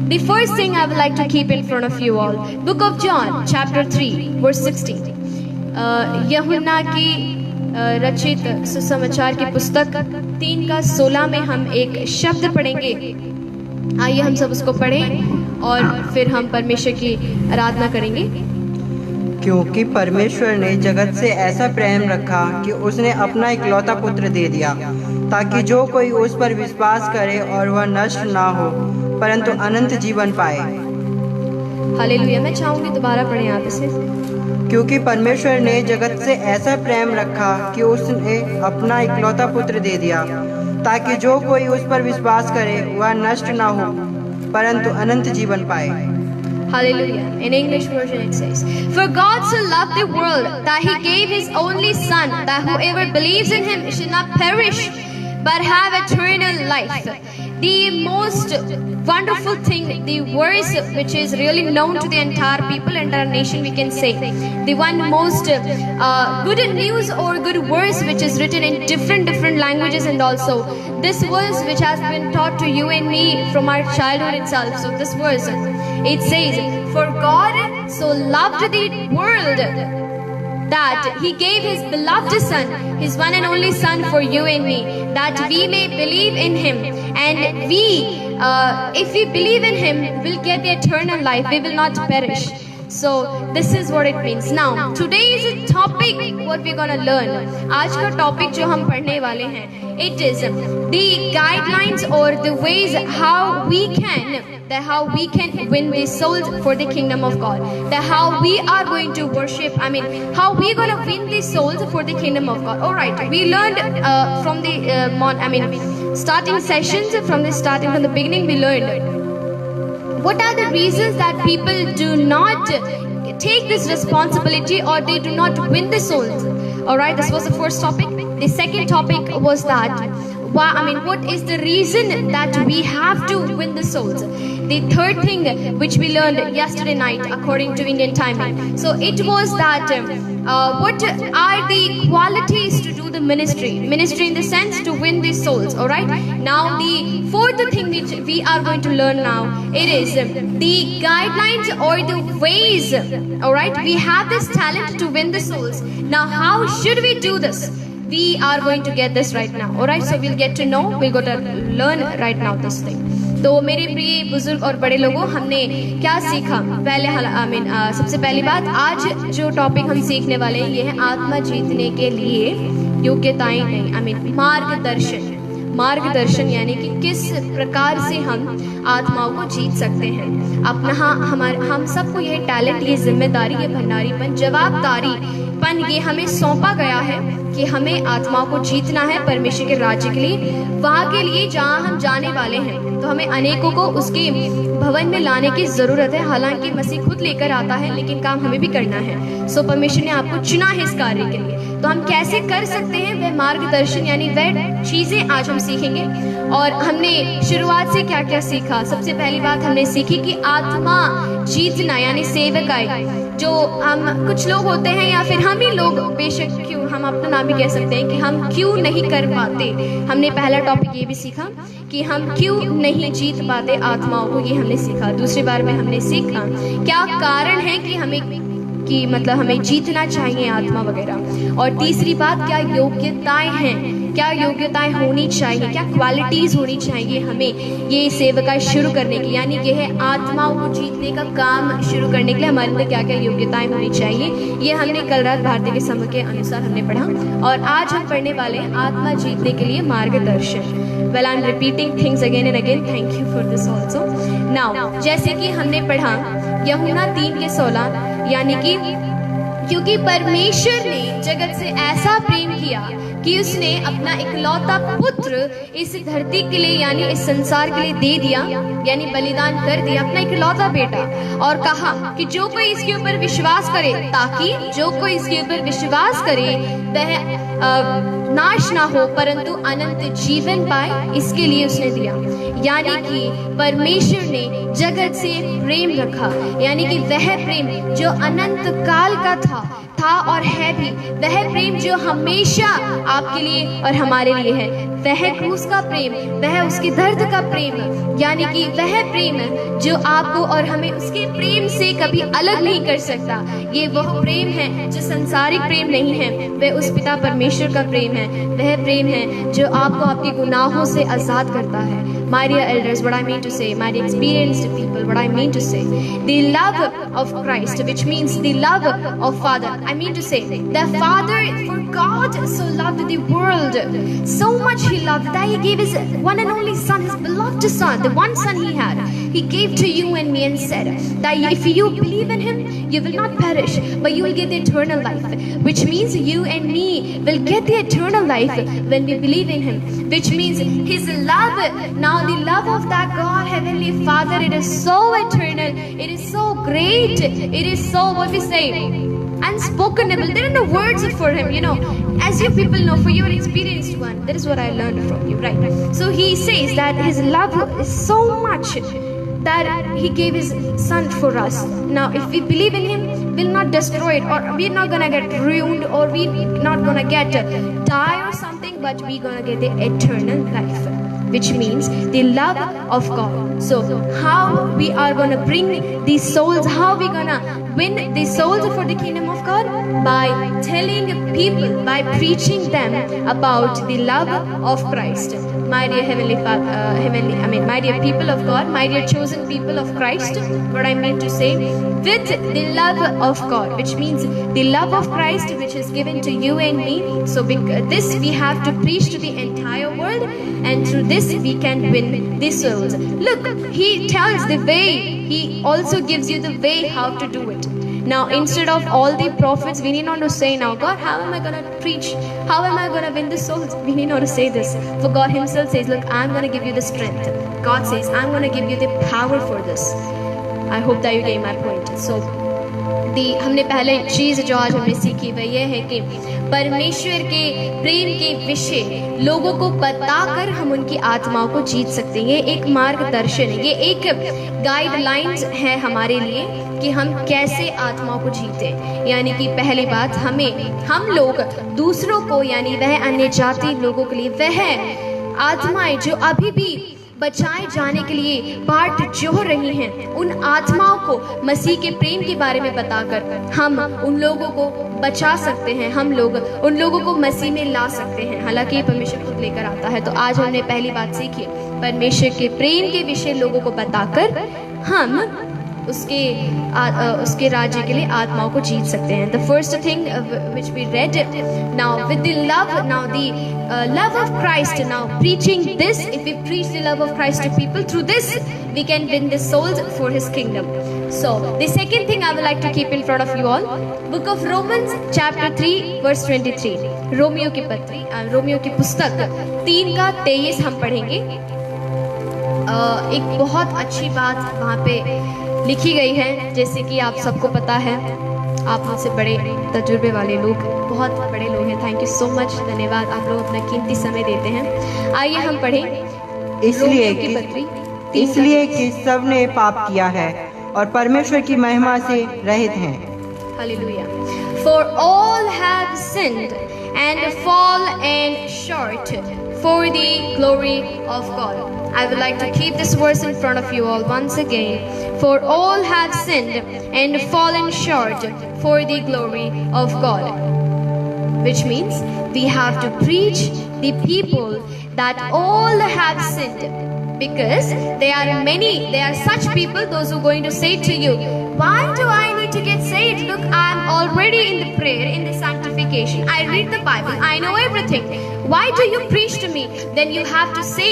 The first thing I would like to keep in front of you all, Book of John, chapter 3, verse 16. यूहन्ना की रचित सुसमाचार की पुस्तक 3:16 में हम एक शब्द पढ़ेंगे। आइए हम सब उसको पढ़ें और फिर हम परमेश्वर की आराधना करेंगे। क्योंकि परमेश्वर ने जगत से ऐसा प्रेम रखा कि उसने अपना इकलौता पुत्र दे दिया, ताकि जो कोई उस पर विश्वास करे और वह नष्ट ना हो परंतु अनंत जीवन पाए। हालेलुया। मैं चाहूंगी दोबारा पढ़ें आप इसे। क्योंकि परमेश्वर ने जगत से ऐसा प्रेम रखा कि उसने अपना इकलौता पुत्र दे दिया, ताकि जो कोई उस पर विश्वास करे वह नष्ट ना हो परंतु अनंत जीवन पाए। Hallelujah. In English version it says, "For God so loved the world that he gave his only Son, that whoever believes in him should not perish but have eternal life." The most wonderful thing, the verse which is really known to the entire people, entire nation, we can say, the one most good news or good verse which is written in different languages, and also this verse which has been taught to you and me from our childhood itself. So this verse, it says, "For God so loved the world that he gave his beloved Son, his one and only Son, for you and me, that we may believe in him, and we, if we believe in him, will get the eternal life. We will not perish." So this is what it means. Now today's topic, what we're gonna learn, आज का topic जो हम पढ़ने वाले हैं, it is the guidelines or the ways how we can win the souls for the kingdom of God. That how we are going to worship. I mean, how we gonna win the souls for the kingdom of God. All right, we learned from the starting sessions, from the beginning, we learned what are the reasons that people do not take this responsibility or they do not win the souls. All right, this was the first topic. The second topic was that what is the reason that we have to win the souls. The third thing which we learned yesterday night according to Indian timing, so it was that what are the qualities to do the ministry in the sense to win these souls. All right, now the fourth thing which we are going to learn now, it is the guidelines or the ways. All right, we have this talent to win the souls. Now how should we do this? We are going to get this right now. All right, so we'll get to know, we're going to learn right now this thing. तो मेरे प्रिय बुजुर्ग और बड़े लोगों, हमने क्या सीखा? सबसे पहली बात, आज जो टॉपिक हम सीखने वाले हैं ये है आत्मा जीतने के लिए योग्यताएं नहीं, मार्गदर्शन यानी कि किस प्रकार से हम आत्माओं को जीत सकते हैं। हम सबको यह टैलेंट, ये जिम्मेदारी, ये भंडारीपन, जवाबदारीपन ये हमें सौंपा गया है कि हमें आत्माओं को जीतना है परमेश्वर के राज्य के लिए, वहाँ के लिए जहाँ हम जाने वाले हैं। तो हमें अनेकों को उसके भवन में लाने की जरूरत है। हालांकि मसीह खुद लेकर आता है, लेकिन काम हमें भी करना है। सो परमेश्वर ने आपको चुना है इस कार्य के लिए। तो हम कैसे कर सकते हैं वह मार्गदर्शन, यानी वह चीजें आज हम सीखेंगे। और हमने शुरुआत से क्या क्या सीखा? सबसे पहली बात हमने सीखी कि आत्मा जीतना यानी सेवकाई, जो हम कुछ लोग होते हैं या फिर हम ही लोग, बेशक क्यों, हम अपना नाम भी कह सकते हैं कि हम क्यों नहीं कर पाते। हमने पहला टॉपिक ये भी सीखा कि हम क्यों नहीं जीत पाते आत्माओं को, ये हमने सीखा। दूसरी बार में हमने सीखा क्या कारण है कि हमें जीतना चाहिए आत्मा वगैरह। और तीसरी बात, क्या योग्यताएं हैं, क्या योग्यताएं होनी चाहिए, क्या क्वालिटीज होनी चाहिए हमें ये सेवकाई शुरू करने के लिए, यानी ये है आत्माओं को जीतने का काम शुरू करने के लिए हमारे अंदर क्या क्या योग्यताएं होनी चाहिए। ये हमने कल रात भारतीय के समय के अनुसार हमने पढ़ा, और आज हम पढ़ने वाले हैं आत्मा जीतने के लिए मार्गदर्शन। Well, I'm repeating things again and again. Thank you for this also. Now, जैसे कि हमने पढ़ा यूहन्ना 3:16, यानी कि क्योंकि परमेश्वर ने जगत से ऐसा प्रेम किया कि उसने अपना इकलौता पुत्र इस धरती के लिए यानी इस संसार के लिए दे दिया, यानी बलिदान कर दिया, अपना इकलौता बेटा। और कहा कि जो कोई इसके ऊपर विश्वास करे, ताकि जो कोई इसके ऊपर विश्वास करे वह नाश ना हो परंतु अनंत जीवन पाए, इसके लिए उसने दिया। यानी कि परमेश्वर ने जगत से प्रेम रखा, यानी कि वह प्रेम जो अनंत काल का था और है भी, वह प्रेम जो हमेशा आपके लिए और हमारे लिए है, वह क्रूस का प्रेम, वह उसके दर्द का प्रेम, यानी कि वह प्रेम जो आपको और हमें उसके प्रेम से कभी अलग नहीं कर सकता। ये वह प्रेम है जो संसारिक प्रेम नहीं है, वह उस पिता परमेश्वर का प्रेम है। वह प्रेम है जो आपको आपके गुनाहों से आजाद करता है। My dear elders, what I mean to say, my dear experienced people, what I mean to say, the love of Christ, which means the love of Father. I mean to say, the Father, for God so loved the world, so much He loved that He gave His one and only Son, His beloved Son, the one Son He had. He gave to you and me and said that if you believe in Him, you will not perish, but you will get the eternal life. Which means you and me will get the eternal life when we believe in Him. Which means His love. Now the love of that God, Heavenly Father, it is so eternal, it is so great, it is so, what we say, unspokenable. There are no words for Him, you know. As you people know, for your experienced one, that is what I learned from you, right? So He says that His love is so much that He gave His Son for us. Now if we believe in Him, we'll not destroy it, or we're not gonna get ruined, or we're not gonna get die or something, but we're gonna get the eternal life, which means the love of God. So how we are gonna bring these souls, how we gonna win these souls for the kingdom of God? By telling people, by preaching them about the love of Christ. My dear Heavenly Father, my dear people of God, my dear chosen people of Christ, what I mean to say, with the love of God, which means the love of Christ which is given to you and me. So this we have to preach to the entire world, and through this we can win the souls. Look, He tells the way, He also gives you the way how to do it. Now instead of all the prophets, we need not to say, now God, how am I going to preach? How am I going to win the souls? We need not to say this. For God Himself says, look, I'm going to give you the strength. God says, I'm going to give you the power for this. I hope that you get my point. So हमने पहले चीज़ जो आज हमने सीखी वह यह है कि परमेश्वर के प्रेम के विषय लोगों को बताकर हम उनकी आत्माओं को जीत सकते हैं। ये एक मार्गदर्शन है, ये एक गाइडलाइंस है हमारे लिए कि हम कैसे आत्माओं को जीतें। यानी कि पहली बात, हम लोग दूसरों को, यानी वह अन्य जाति लोगों के लिए वह आत्माएं जो अभी भी बचाए जाने के लिए बाट जोह रही हैं, उन आत्माओं को मसीह के प्रेम के बारे में बताकर हम उन लोगों को बचा सकते हैं, हम लोग उन लोगों को मसीह में ला सकते हैं। हालांकि परमेश्वर खुद लेकर आता है। तो आज हमने पहली बात सीखी, परमेश्वर के प्रेम के विषय लोगों को बताकर हम उसके राज्य के लिए आत्माओं को जीत सकते हैं। The first thing which we read, now with the love, now the love of Christ, now preaching this, if we preach the love of Christ to people, through this we can win the souls for His kingdom. So the second thing I would like to keep in front of you all, book of Romans chapter 3 verse 23, Romeo की पुस्तक 3:23 हम पढ़ेंगे। एक बहुत अच्छी बात वहाँ पे लिखी गई है। जैसे कि आप सबको पता है, आप मुझसे बड़े तजुर्बे वाले लोग, बहुत बड़े लोग हैं। थैंक यू सो मच, धन्यवाद, आप लोग अपना कीमती समय देते हैं। आइए हम पढ़ें। इसलिए कि सब ने पाप किया है और परमेश्वर की महिमा से रहित हैं। Hallelujah. For all have sinned and fallen short for the glory of God. I would like to keep this verse in front of you all once again. For all have sinned and fallen short for the glory of God. Which means we have to preach the people that all have sinned. Because there are such people, those who are going to say to you, why do I need to get saved? Look, I'm already in the prayer, in the sanctification. I read the Bible, I know everything. Why do you preach to me? Then you have to say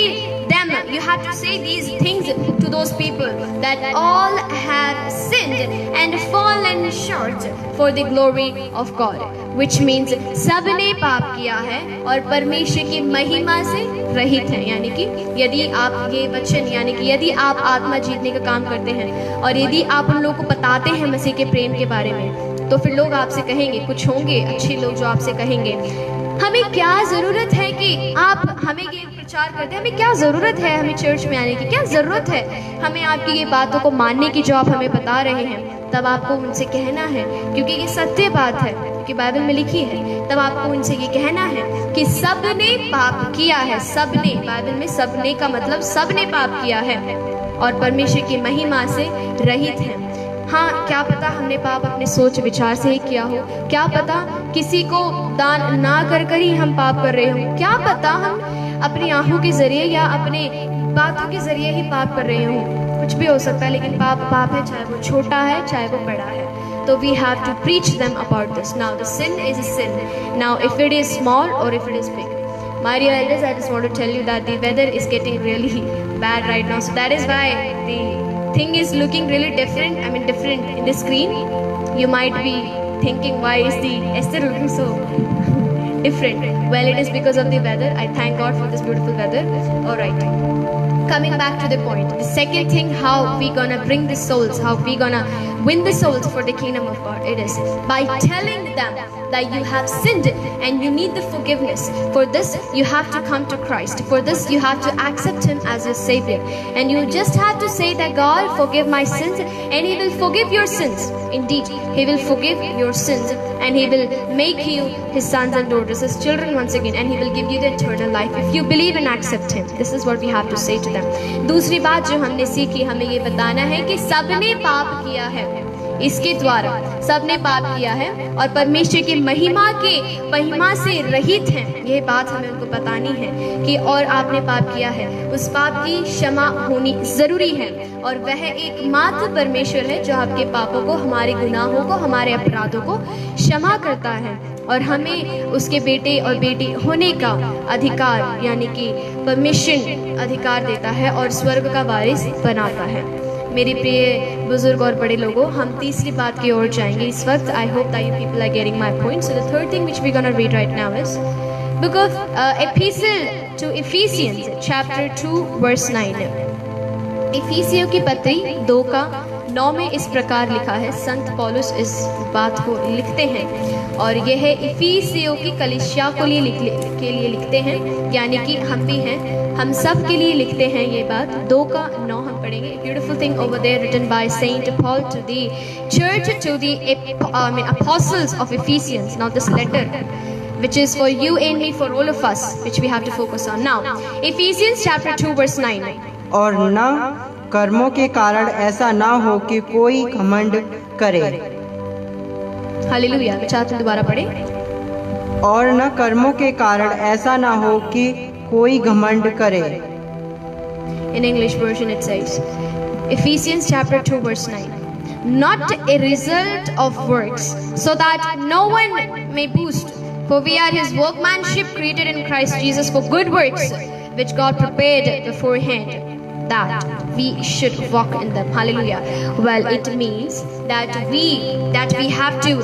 you have to say these things to those people, that all have sinned and fallen short for the glory of God. Which means सबने पाप किया है और परमेश्वर की महिमा से रहित हैं। यानी कि यदि आप ये वचन, यानी कि यदि आप आत्मा जीतने का काम करते हैं और यदि आप उन लोगों को बताते हैं मसीह के प्रेम के बारे में, तो फिर लोग आपसे कहेंगे, कुछ होंगे अच्छे लोग जो आपसे कहेंगे, हमें क्या ज़रूरत है कि आप हमें ये प्रचार करते हैं, हमें क्या ज़रूरत है हमें चर्च में आने की, क्या ज़रूरत है हमें आपकी ये बातों को मानने की जो आप हमें बता रहे हैं। तब आपको उनसे कहना है, क्योंकि ये सत्य बात है, क्योंकि बाइबल में लिखी है, तब आपको उनसे ये कहना है कि सबने पाप किया है। सबने, बाइबल में सबने का मतलब सबने पाप किया है और परमेश्वर की महिमा से रहित हैं। हाँ, क्या पता हमने पाप अपने सोच विचार से ही किया हो, क्या पता किसी को दान ना कर कर ही हम पाप कर रहे हो, क्या पता हम अपनी आंखों के जरिए या अपने बातों के जरिए ही पाप कर रहे हो, कुछ भी हो सकता है, लेकिन पाप पाप है, चाहे वो छोटा है चाहे वो बड़ा है। तो we have to preach them about this. Now the sin is a sin. Now if it is small or if it is big. My dear elders, I just want to tell you that the weather is getting really bad right now. So that is why the thing is looking really different. I mean different in the screen. You might be thinking, why is the Esther looking so different? Well, it is because of the weather. I thank God for this beautiful weather. Alright. Coming back to the point, the second thing, how we gonna bring the souls, how we gonna win the souls for the kingdom of God, it is by telling them that you have sinned and you need the forgiveness. For this you have to come to Christ. For this you have to accept Him as your Savior, and you just have to say that God, forgive my sins, and He will forgive your sins. Indeed, He will forgive your sins, and He will make you His sons and daughters, His children once again, and He will give you the eternal life if you believe and accept Him. This is what we have to say to them. दूसरी बात जो हमने सीखी, हमें ये बताना है कि सबने पाप किया है, इसके द्वारा सबने पाप किया है और परमेश्वर की महिमा से रहित हैं। ये बात हमें उनको बतानी है कि और आपने पाप किया है, उस पाप की क्षमा होनी जरूरी है, और वह एकमात्र परमेश्वर है जो आपके पापों को, हमारे गुनाहों को, हमारे अपराधों को क्षमा करता है और हमें उसके बेटे और बेटी होने का अधिकार यानी कि परमिशन अधिकार देता है और स्वर्ग का वारिस बनाता है। मेरी प्रिय बुजुर्ग और बड़े लोगों, हम तीसरी बात की ओर जाएंगे इस वक्त। I hope that you people are getting my point. So the third thing which we gonna read right now is book of epistle to Ephesians chapter 2 verse 9। इफिसियों की पत्री 2:9 में इस प्रकार लिखा है। संत पौलुस इस बात को लिखते हैं और यह इफिसियों की कलीसिया के लिए लिखते हैं, यानी कि हम भी हैं, हम सब के लिए लिखते हैं ये बात। 2:9 हम पढ़ेंगे। Beautiful thing over there written by saint Paul to the church, to the apostles of Ephesians. Now this letter which is for you and me, for all of us, which we have to focus on now. Ephesians chapter 2 verse 9. और न कर्मों के कारण ऐसा ना हो कि कोई घमंड करे। हालेलुया। चाहते दोबारा पढ़े। और न कर्मों के कारण ऐसा ना हो कि कोई घमंड करे। In English version it says, Ephesians chapter 2 verse 9, not a result of works, so that no one may boast, for we are His workmanship, created in Christ Jesus for good works, which God prepared beforehand that we should walk in them. Hallelujah. Well, it means that we have to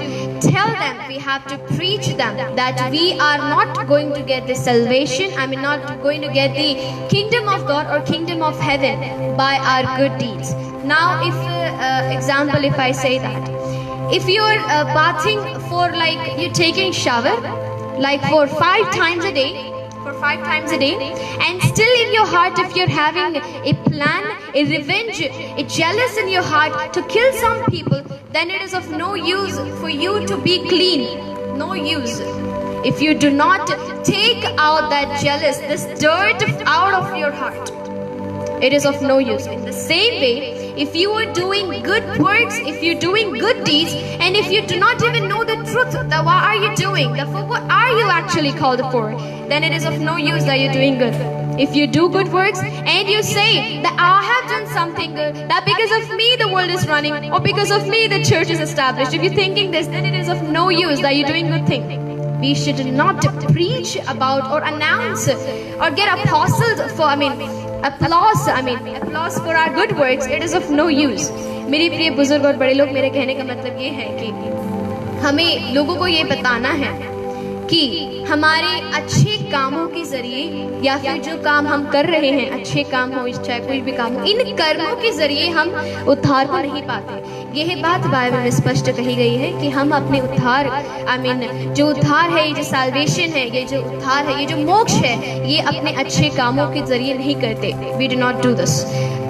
tell them, we have to preach them that we are not going to get the salvation, not going to get the kingdom of God or kingdom of heaven by our good deeds. Now, if if I say that, if you're bathing for like you're taking shower like for 5 times a day, and still in your heart if you're having a plan, a revenge, a jealous in your heart to kill some people, then it is of no use for you to be clean. No use. If you do not take out that jealous, this dirt out of your heart, it is of no use. In the same way, if you are doing good works, if you're doing good deeds, and if you do not even know the truth, that what are you doing, for what are you actually called for, then it is of no use that you're doing good. If you do good works and you say that I have done something good, that because of me the world is running, or because of me the church is established, if you're thinking this, then it is of no use that you're doing good thing. We should not preach about or announce or get applause for our good works. It is of no use. मेरी प्रिय बुजुर्ग और बड़े लोग, मेरे कहने का मतलब ये है कि हमें लोगों को ये बताना है कि हमारे अच्छे कामों के जरिए या फिर जो काम हम कर रहे हैं, अच्छे काम हो चाहे कोई भी काम हो, इन कर्मों के जरिए हम उद्धार को नहीं पाते। यह बात बाइबल में स्पष्ट कही गई है कि हम अपने उद्धार जो उद्धार है, ये जो साल्वेशन है, ये जो उद्धार है, ये जो मोक्ष है, ये अपने अच्छे कामों के जरिए नहीं करते। We do not do this.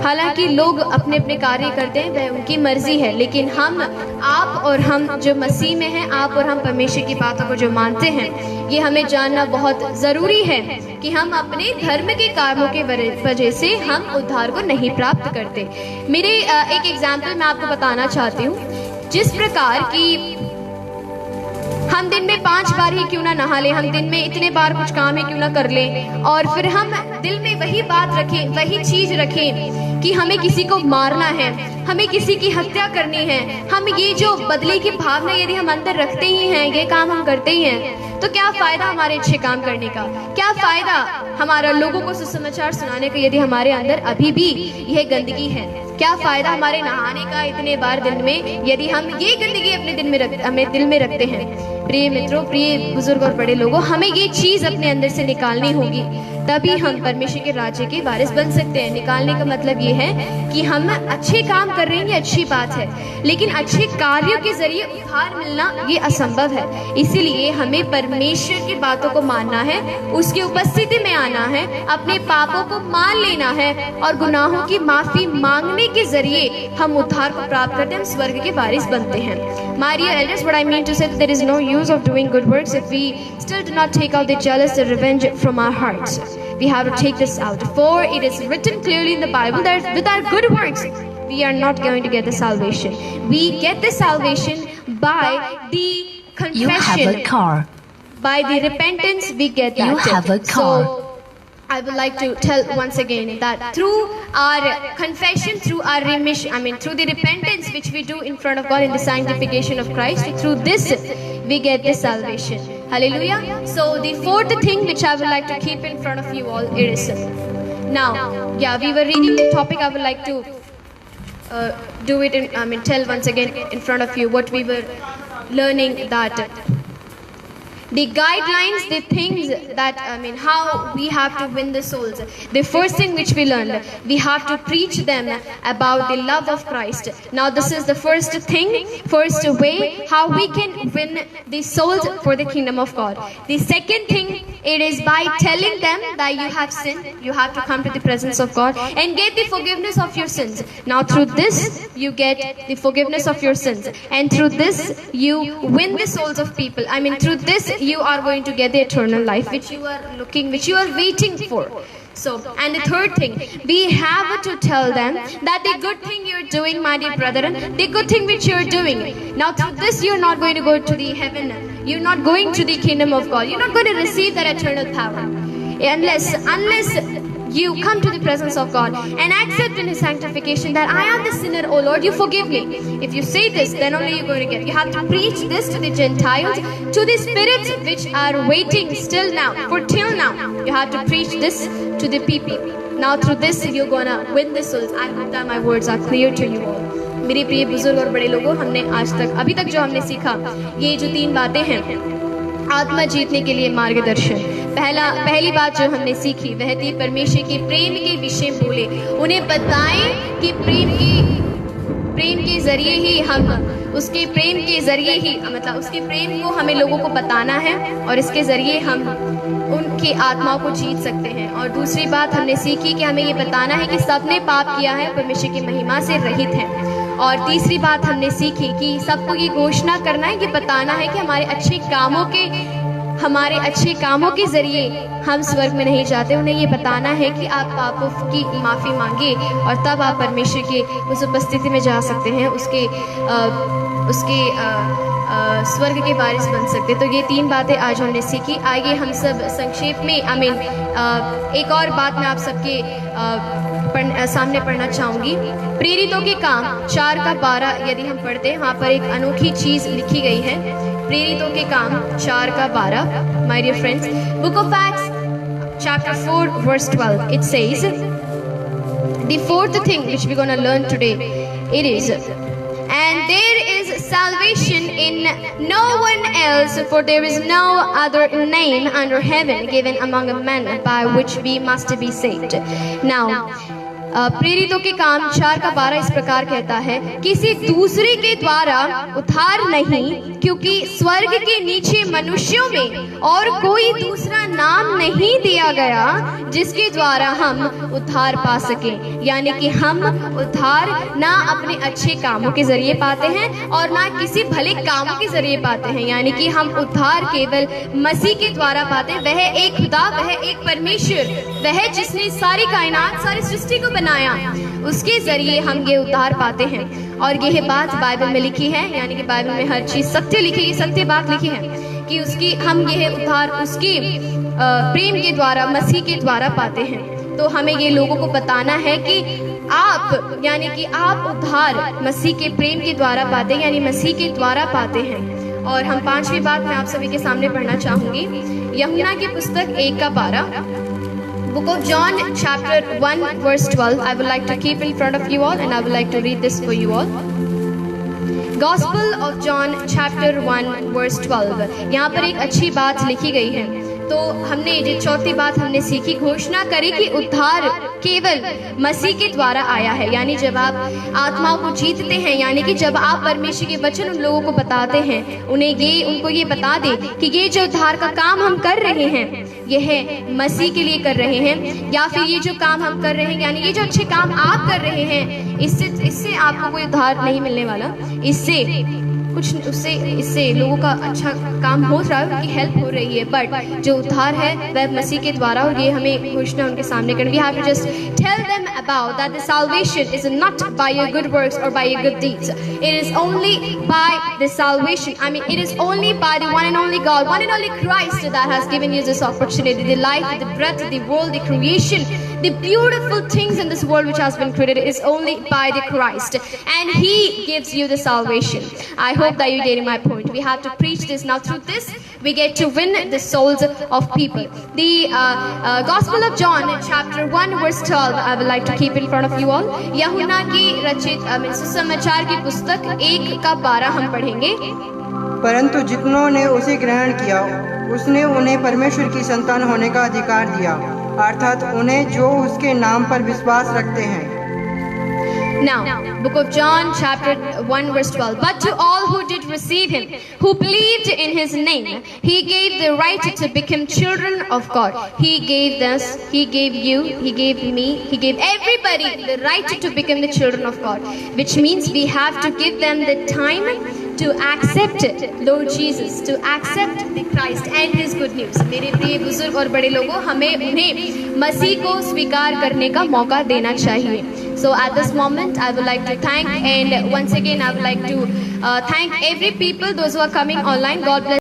हालांकि लोग अपने अपने कार्य करते हैं, वह उनकी मर्जी है, लेकिन हम, आप और हम जो मसीह में हैं, आप और हम परमेश्वर की बातों को जो मानते हैं, ये हमें जानना बहुत ज़रूरी है कि हम अपने धर्म के कामों के वजह से हम उद्धार को नहीं प्राप्त करते। मेरे एक एग्जाम्पल मैं आपको बताना चाहती हूँ। जिस प्रकार की हम दिन में 5 बार ही क्यों ना नहा लें, हम दिन में इतने बार कुछ काम ही क्यों ना कर लें, और फिर हम दिल में वही बात रखें, वही चीज रखें कि हमें किसी को मारना है, हमें किसी की हत्या करनी है, हम ये जो बदले की भावना यदि हम अंदर रखते ही हैं, ये काम हम करते ही हैं, तो क्या फायदा हमारे अच्छे काम करने का? क्या फायदा हमारा लोगों को सुसमाचार सुनाने का यदि हमारे अंदर अभी भी यह गंदगी है? क्या फायदा हमारे नहाने का इतने बार दिन में यदि हम ये गंदगी अपने दिल में रखते हैं? प्रिय मित्रों, प्रिय बुजुर्ग और बड़े लोगों, हमें ये चीज अपने अंदर से निकालनी होगी, तभी हम परमेश्वर के राज्य के वारिस बन सकते हैं। निकालने का मतलब ये है कि हम अच्छे काम कर रहे हैं, ये अच्छी बात है, लेकिन अच्छे कार्यों के जरिए उद्धार मिलना ये असंभव है। इसीलिए हमें परमेश्वर की बातों को मानना है, उसकी उपस्थिति में आना है, अपने पापों को मान लेना है और गुनाहों की माफी मांगने के जरिए हम उद्धार को प्राप्त करते हैं, हम स्वर्ग के वारिस बनते हैं। My dear elders, what I mean to say, there is no use of doing good works if we still do not take out the jealous and revenge from our hearts. We have to take this out. For it is written clearly in the Bible that with our good works, we are not going to get the salvation. We get the salvation by the confession. You have a car. By the repentance, we get that. You have a car. So, I would like to tell once again that through our confession, through our remission, through the repentance which we do in front of God in the sanctification of Christ, through this we get this salvation. Hallelujah. So the fourth thing which I would like to keep in front of you all is, now, we were reading the topic. I would like to do it in, tell once again in front of you what we were learning, that the guidelines, the things that, how we have to win the souls. The first thing which we learned, we have to preach them about the love of Christ. Now this is the first thing, first way how we can win the souls for the kingdom of God. The second thing, it is by telling them that you have sinned, you have to come to the presence of God and get the forgiveness of your sins. Now through this, you get the forgiveness of your sins, and through this, you win the souls of people. Through this, you are going to get the eternal life which you are looking, which you are waiting for. So, and the third thing, we have to tell them that the good thing you're doing, my dear brethren, the good thing which you're doing, now through this you're not going to go to the heaven, you're not going to the kingdom of God, you're not going to receive that eternal power unless you come to the presence of God and accept in His sanctification that I am the sinner, oh Lord, you forgive me. If you say this, then only you're going to get. You have to preach this to the Gentiles, to the spirits which are waiting still now, for till now. You have to preach this to the people. Now through this, you're going to win the souls. I hope that my words are clear to you all. मेरे प्रिय बुजुर्ग और बड़े लोगों, हमने आज तक, अभी तक जो हमने सीखा, ये जो 3 बातें हैं, आत्मा जीतने के लिए मार्गदर्शन। पहली बात जो हमने सीखी वह थी परमेश्वर के प्रेम के विषय बोले, उन्हें बताएं कि प्रेम के जरिए ही हम उसके प्रेम के जरिए ही उसके प्रेम को हमें लोगों को बताना है और इसके जरिए हम उनकी आत्माओं को जीत सकते हैं। और दूसरी बात हमने सीखी कि हमें ये बताना है कि सबने पाप किया है, परमेश्वर की महिमा से रहित हैं। और तीसरी बात हमने सीखी कि सबको ये घोषणा करना है, ये बताना है कि हमारे अच्छे कामों के जरिए हम स्वर्ग में नहीं जाते। उन्हें ये बताना है कि आप पापों की माफ़ी मांगे और तब आप परमेश्वर के उस उपस्थिति में जा सकते हैं, उसके स्वर्ग के वारिस बन सकते। तो ये 3 बातें आज हमने सीखी। आइए हम सब संक्षेप में एक और बात मैं आप सबके सामने पढ़ना चाहूँगी। प्रेरितों के काम 4:12 यदि हम पढ़ते हैं, वहाँ पर एक अनोखी चीज़ लिखी गई है। प्रेरितों के काम 4:12, my dear friends, Book of Acts chapter 4 verse 12, it says, the fourth thing which we're going to learn today, it is, and there is salvation in no one else, for there is no other name under heaven given among men by which we must be saved. Now, प्रेरितों के काम 4:12 इस प्रकार कहता है, किसी दूसरे के द्वारा उद्धार नहीं, क्योंकि स्वर्ग के नीचे मनुष्यों में और कोई दूसरा नाम नहीं दिया गया जिसके द्वारा हम उद्धार पा सकें। यानी कि हम उद्धार ना अपने अच्छे कामों के जरिए पाते हैं और ना किसी भले कामों के जरिए पाते हैं, यानी कि हम उद्धार केवल मसीह के द्वारा पाते हैं। वह एक खुदा, वह एक परमेश्वर, वह जिसने सारी कायनात, सारी सृष्टि को बनाया, उसके जरिए हम ये उद्धार पाते हैं। और यह बात बाइबल में लिखी है, यानी कि बाइबल में हर चीज सत्य लिखी, ये सत्य बात लिखी है कि उसकी हम यह उद्धार उसकी प्रेम के द्वारा, मसीह के द्वारा पाते हैं। तो हमें ये लोगों को बताना है कि आप, यानी कि आप उद्धार मसीह के प्रेम के द्वारा पाते हैं, यानी मसीह के द्वारा पाते हैं। और हम 5वीं बात मैं आप सभी के सामने पढ़ना चाहूंगी, यूहन्ना की पुस्तक 1:12, Book of John chapter 1 verse 12. I would like to keep in front of you all and I would like to read this for you all. Gospel of John chapter 1 verse 12. यहाँ पर एक अच्छी बात लिखी गई है। तो हमने ये चौथी बात हमने सीखी, घोषणा करी कि उद्धार केवल मसीह के द्वारा आया है। यानी जब आप आत्माओं को जीतते हैं, यानी कि जब आप परमेश्वर के वचन उन लोगों को बताते हैं, उनको ये बता दे कि ये जो उद्धार का काम हम कर रहे हैं यह मसीह के लिए कर रहे हैं, या फिर ये जो काम हम कर रहे हैं, यानी ये जो अच्छे काम आप कर रहे हैं, इससे आपको कोई उद्धार नहीं मिलने वाला। इससे लोगों का अच्छा काम हो रहा है, उनकी हेल्प हो रही है, बट जो उद्धार है वह मसीह के द्वारा, और ये हमें घोषणा उनके सामने करनी। We have to just tell them about that the salvation is not by your good works or by your good deeds. It is only by the salvation. I mean, it is only by the one and only God, one and only Christ that has given you this opportunity. The life, the breath, the world, the creation, the beautiful things in this world which has been created is only by the Christ, and He gives you the salvation. I hope that you're getting my point. We have to preach this. Now through this we get to win the souls of people. The Gospel of John chapter 1 verse 12 I would like to keep in front of you all. यूहन्ना की रचित सुसमाचार की पुस्तक 1:12 हम पढ़ेंगे। परंतु जितनों ने उसे ग्रहण किया उसने उन्हें परमेश्वर की संतान होने का अधिकार दिया, अर्थात उन्हें जो उसके नाम पर विश्वास रखते हैं। Now, Book of John chapter 1 verse 12. But to all who did receive him, who believed in his name, he gave the right to become children of God. He gave us, he gave you, he gave me, he gave everybody the right to become the children of God. Which means we have to give them the time to accept Lord Jesus, to accept the Christ and His good news. मेरे प्रिय बुजुर्ग और बड़े लोगों, हमें उन्हें मसीह को स्वीकार करने का मौका देना चाहिए। So at this moment I would like to thank, and once again I would like to thank every people, those who are coming online. God bless.